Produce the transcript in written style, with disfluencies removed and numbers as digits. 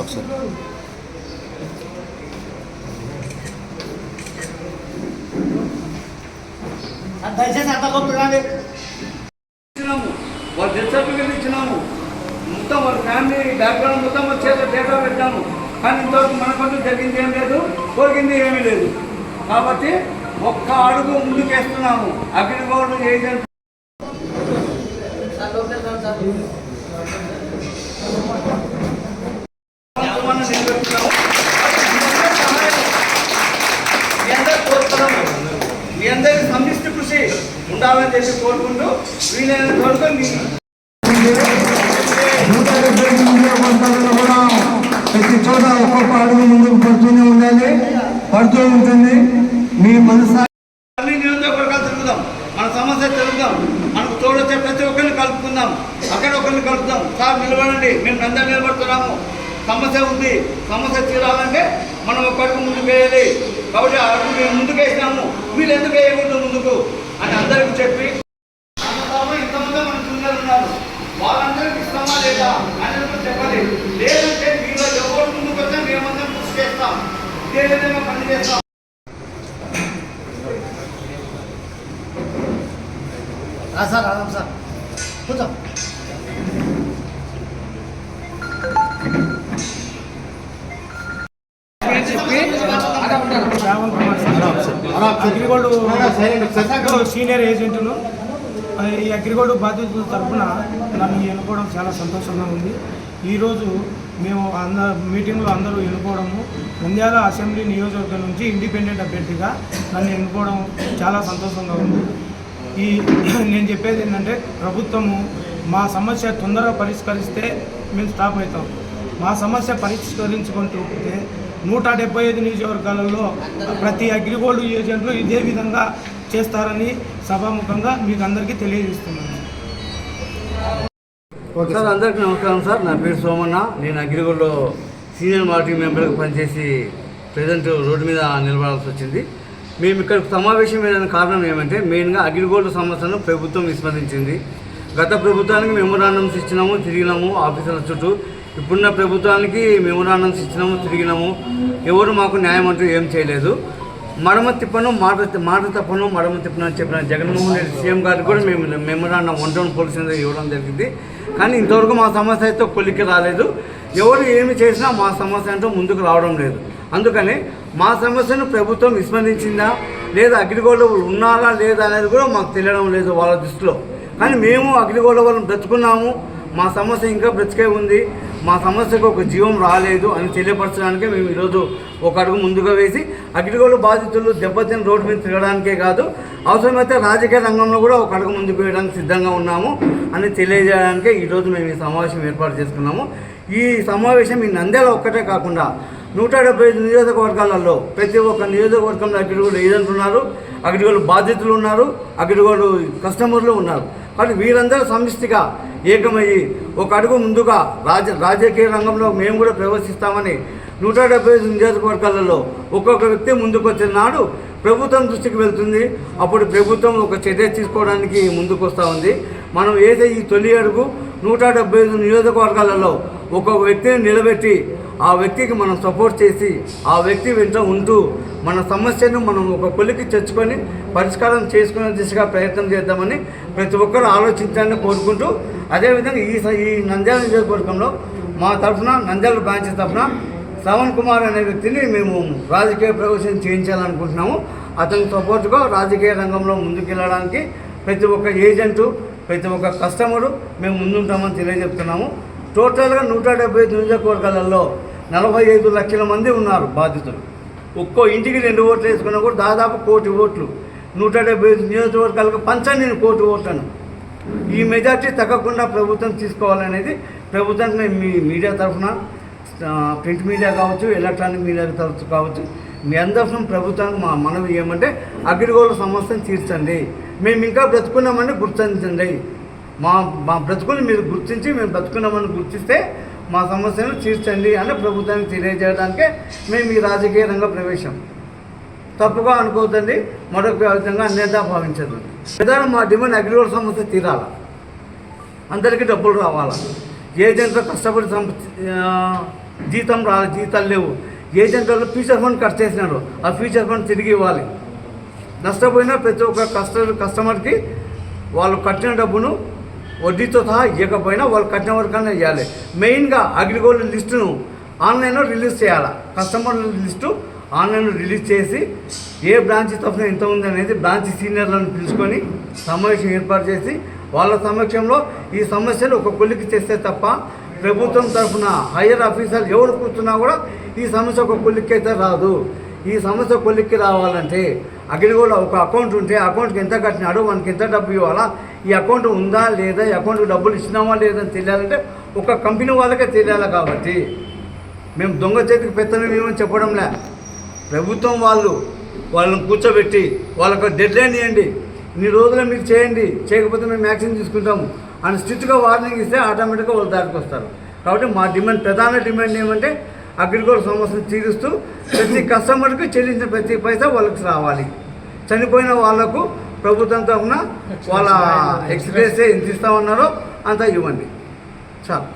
ఒకసారి దయచేసి అంత గొప్పండి ఇచ్చినాము, వాళ్ళ డెత్ సర్టిఫికేట్ ఇచ్చినాము, మొత్తం వాళ్ళ ఫ్యామిలీ బ్యాక్గ్రౌండ్ మొత్తం వచ్చేది డేటా పెట్టాము. కానీ ఇంతవరకు మనకంటూ జరిగింది ఏం లేదు, కోరికింది ఏమీ లేదు. కాబట్టి ఒక్క అడుగు ముందుకేస్తున్నాము. అగ్రిగోల్డ్ ఏజెంట్ మీ అందరికీ సమిష్టి కృషి ఉండాలని చెప్పి కోరుకుంటూ వీలైనంత వరకు ప్రతి చోట ఒక్కొక్క అడుగు ముందుకు పడుతూనే ఉండాలి, పడుతూ ఉంటుంది. మీ మనసు అన్ని నియోజకవర్గాలు తిరుగుదాం, మన సమస్య తిరుగుదాం, మనకు తోడొచ్చే ప్రతి ఒక్కరిని కలుపుకుందాం, అక్కడ ఒకరిని కలుపుదాం. సార్ నిలబడండి, మేము అందరం నిలబడుతున్నాము, సమస్య ఉంది, సమస్య తీరాలంటే మనం ఒక అడుగు ముందుకు వేయాలి. కాబట్టి ఆ అడుగు మేము ముందుకు వేసినాము, మీరు ఎందుకు వేయకూడదు ముందుకు అని అందరికీ చెప్పి ఇంతమంది మన జూనియర్లు ఉన్నారు, వాళ్ళందరికీ ఇస్తామా లేదా అనేది చెప్పాలి. లేదంటే మీలో ఎవరు ముందుకు వస్తే మేమందరం కృషి చేస్తాం, ఇదే విధంగా పని చేస్తాం. సార్ ఆదాం సార్ కూర్చోం. అగ్రిగోల్డ్ సీనియర్ ఏజెంట్ను ఈ అగ్రిగోల్డ్ బాధితుల తరఫున నన్ను ఎన్నుకోవడం చాలా సంతోషంగా ఉంది. ఈరోజు మేము మీటింగ్లో అందరూ ఎన్నుకోవడము, నంద్యాల అసెంబ్లీ నియోజకవర్గం నుంచి ఇండిపెండెంట్ అభ్యర్థిగా నన్ను ఎన్నుకోవడం చాలా సంతోషంగా ఉంది. నేను చెప్పేది ఏంటంటే, ప్రభుత్వము మా సమస్య తొందరగా పరిష్కరిస్తే మేము స్టాప్ అవుతాం. మా సమస్య పరిష్కరించుకుంటూ పోతే 175 నియోజకవర్గాలలో ప్రతి అగ్రిగోల్డ్ ఏజెంట్లు ఇదే విధంగా చేస్తారని సభాముఖంగా మీకు అందరికీ తెలియజేస్తున్నాను. సార్ అందరికీ నమస్కారం సార్. నా పేరు సోమన్న. నేను అగ్రిగోల్డ్లో సీనియర్ మార్కెటింగ్ మెంబర్గా పనిచేసి ప్రజెంట్ రోడ్డు మీద నిలబడాల్సి వచ్చింది. మేము ఇక్కడ సమావేశం ఏదైనా కారణం ఏమంటే, మెయిన్గా అగ్రిగోల్డ్ సమస్యను ప్రభుత్వం విస్మరించింది. గత ప్రభుత్వానికి మెమోరాండమ్స్ ఇచ్చినాము, తిరిగినాము ఆఫీసర్ల చుట్టూ. ఇప్పుడున్న ప్రభుత్వానికి మెమోరాండమ్స్ ఇచ్చినాము, తిరిగినాము. ఎవరు మాకు న్యాయం అంటూ ఏం చేయలేదు. మడమ తిప్పను మాట తప్పను మడమ తిప్పను అని చెప్పిన జగన్మోహన్ రెడ్డి సీఎం గారికి కూడా మేము మెమోరాండం 1 టౌన్ పోలీస్ ఇవ్వడం జరిగింది. కానీ ఇంతవరకు మా సమస్య అయితే కొలిక్కి రాలేదు. ఎవరు ఏమి చేసినా మా సమస్య అంటూ ముందుకు రావడం లేదు. అందుకని మా సమస్యను ప్రభుత్వం విస్మరించిందా లేదా అగ్రిగోల్డ్ ఉన్నారా లేదా అనేది కూడా మాకు తెలియడం లేదు వాళ్ళ దృష్టిలో. కానీ మేము అగ్రిగోల్డ్ వాళ్ళని బ్రతుకున్నాము, మా సమస్య ఇంకా బ్రతికే ఉంది, మా సమస్యకు ఒక జీవం రాలేదు అని తెలియపరచడానికే మేము ఈరోజు ఒక అడుగు ముందుగా వేసి అగ్రిగోల్డ్ బాధితులు దెబ్బతిని రోడ్డు మీద తిరగడానికే కాదు, అవసరమైతే రాజకీయ రంగంలో కూడా ఒక అడుగు ముందుకు వేయడానికి సిద్ధంగా ఉన్నాము అని తెలియజేయడానికే ఈరోజు మేము ఈ సమావేశం ఏర్పాటు చేసుకున్నాము. ఈ సమావేశం ఈ నంద్యాల ఒక్కటే కాకుండా 175 నియోజకవర్గాలలో ప్రతి ఒక్క నియోజకవర్గంలో అగ్రిగోల్డ్ ఏజెంట్లు ఉన్నారు, అగ్రిగోల్డ్ బాధితులు ఉన్నారు, అగ్రిగోల్డ్ కస్టమర్లు ఉన్నారు. కాబట్టి వీరందరూ సమిష్టిగా ఏకమయ్యి ఒక అడుగు ముందుగా రాజకీయ రంగంలో మేము కూడా ప్రవేశిస్తామని 175 నియోజకవర్గాలలో ఒక్కొక్క వ్యక్తి ముందుకు వచ్చిన నాడు ప్రభుత్వం దృష్టికి వెళ్తుంది. అప్పుడు ప్రభుత్వం ఒక చర్య తీసుకోవడానికి ముందుకు వస్తూ ఉంది. మనం ఏదైతే ఈ తొలి అడుగు 175 నియోజకవర్గాలలో ఒక్కొక్క వ్యక్తిని నిలబెట్టి ఆ వ్యక్తికి మనం సపోర్ట్ చేసి ఆ వ్యక్తి వెంట ఉంటూ మన సమస్యను మనం ఒక కొలికి తెచ్చుకొని పరిష్కారం చేసుకునే దిశగా ప్రయత్నం చేద్దామని ప్రతి ఒక్కరు ఆలోచించాలని కోరుకుంటూ, అదేవిధంగా ఈ నంద్యాల నియోజకవర్గంలో మా తరఫున నంద్యాల బ్రాంచ్ తరఫున శ్రవణ్ కుమార్ అనే వ్యక్తిని మేము రాజకీయ ప్రవేశం చేయించాలనుకుంటున్నాము. అతని సపోర్టుగా రాజకీయ రంగంలో ముందుకెళ్ళడానికి ప్రతి ఒక్క ఏజెంటు ప్రతి ఒక్క కస్టమరు మేము ముందుంటామని తెలియజెప్తున్నాము. టోటల్గా 175 నియోజకవర్గాలలో 45 లక్షల మంది ఉన్నారు బాధితులు. ఒక్కో ఇంటికి 2 ఓట్లు వేసుకున్నా కూడా దాదాపు 1 కోటి ఓట్లు 175 నియోజకవర్గాలకు పంచండి 1 కోటి ఓట్లను. ఈ మెజార్టీ తగ్గకుండా ప్రభుత్వం తీసుకోవాలనేది ప్రభుత్వానికి మేము మీ మీడియా తరఫున, ప్రింట్ మీడియా కావచ్చు, ఎలక్ట్రానిక్ మీడియా తరఫు కావచ్చు, మీ అందరం ప్రభుత్వానికి మా మనవి ఏమంటే అగ్రిగోల్డ్ సమస్యను తీర్చండి, మేము ఇంకా బ్రతుకున్నామని గుర్తించండి. మా బ్రతుకుని మీరు గుర్తించి మేము బ్రతుకున్నామని గుర్తిస్తే మా సమస్యను తీర్చండి అని ప్రభుత్వానికి తెలియజేయడానికే మేము ఈ రాజకీయ రంగ ప్రవేశం. తప్పుగా అనుకోవద్దండి, మరొక విధంగా అన్యతా భావించదు. ప్రధాన మా డిమాండ్ అగ్రిగోల్డ్ సమస్య తీరాలి, అందరికీ డబ్బులు రావాలా, ఏజెంట్లు కష్టపడి జీతాలు లేవు. ఏజెంట్ వాళ్ళు ఫ్యూచర్ ఫండ్ కట్ చేసినారు, ఆ ఫ్యూచర్ ఫండ్ తిరిగి ఇవ్వాలి. నష్టపోయినా ప్రతి ఒక్క కస్టమర్కి వాళ్ళు కట్టిన డబ్బును వడ్డీతో సహా ఇవ్వకపోయినా వాళ్ళు కట్టిన వరకన్నా ఇవ్వాలి. మెయిన్గా అగ్రిగోల్డ్ లిస్టును ఆన్లైన్లో రిలీజ్ చేయాలి. కస్టమర్ల లిస్టు ఆన్లైన్లో రిలీజ్ చేసి ఏ బ్రాంచ్ తరఫున ఎంత ఉంది అనేది బ్రాంచ్ సీనియర్లను పిలుచుకొని సమావేశం ఏర్పాటు చేసి వాళ్ళ సమక్షంలో ఈ సమస్యలు ఒక కొలికి చేస్తే తప్ప ప్రభుత్వం తరఫున హయ్యర్ ఆఫీసర్ ఎవరు కూర్చున్నా కూడా ఈ సమస్య ఒక కొలిక్కి అయితే రాదు. ఈ సమస్య కొలిక్కి రావాలంటే అగ్రిగోల్డ్ ఒక అకౌంట్ ఉంటే అకౌంట్కి ఎంత కట్టినాడు, మనకి ఎంత డబ్బు ఇవ్వాలా, ఈ అకౌంట్ ఉందా లేదా, ఈ అకౌంట్కి డబ్బులు ఇచ్చినామా లేదని తెలియాలంటే ఒక కంపెనీ వాళ్ళకే తెలియాలి. కాబట్టి మేము దొంగ చేతికి పెత్తనం ఏమని చెప్పడంలే. ప్రభుత్వం వాళ్ళని కూర్చోబెట్టి వాళ్ళకు డెడ్ లైన్ ఇవ్వండి, ఇన్ని రోజులు మీరు చేయండి, చేయకపోతే మేము యాక్షన్ తీసుకుంటాము అని స్ట్రిక్ట్గా వార్నింగ్ ఇస్తే ఆటోమేటిక్గా వాళ్ళు దారికి వస్తారు. కాబట్టి మా ప్రధాన డిమాండ్ ఏమంటే అగ్రిగోల్డ్ సమస్యను తీరుస్తూ ప్రతి కస్టమర్కి చెల్లించిన ప్రతి పైసా వాళ్ళకి రావాలి. చనిపోయిన వాళ్లకు ప్రభుత్వం తరఫున వాళ్ళ ఎక్స్ప్రెస్ ఎంత ఇస్తామన్నారో అంతా ఇవ్వండి చాలు.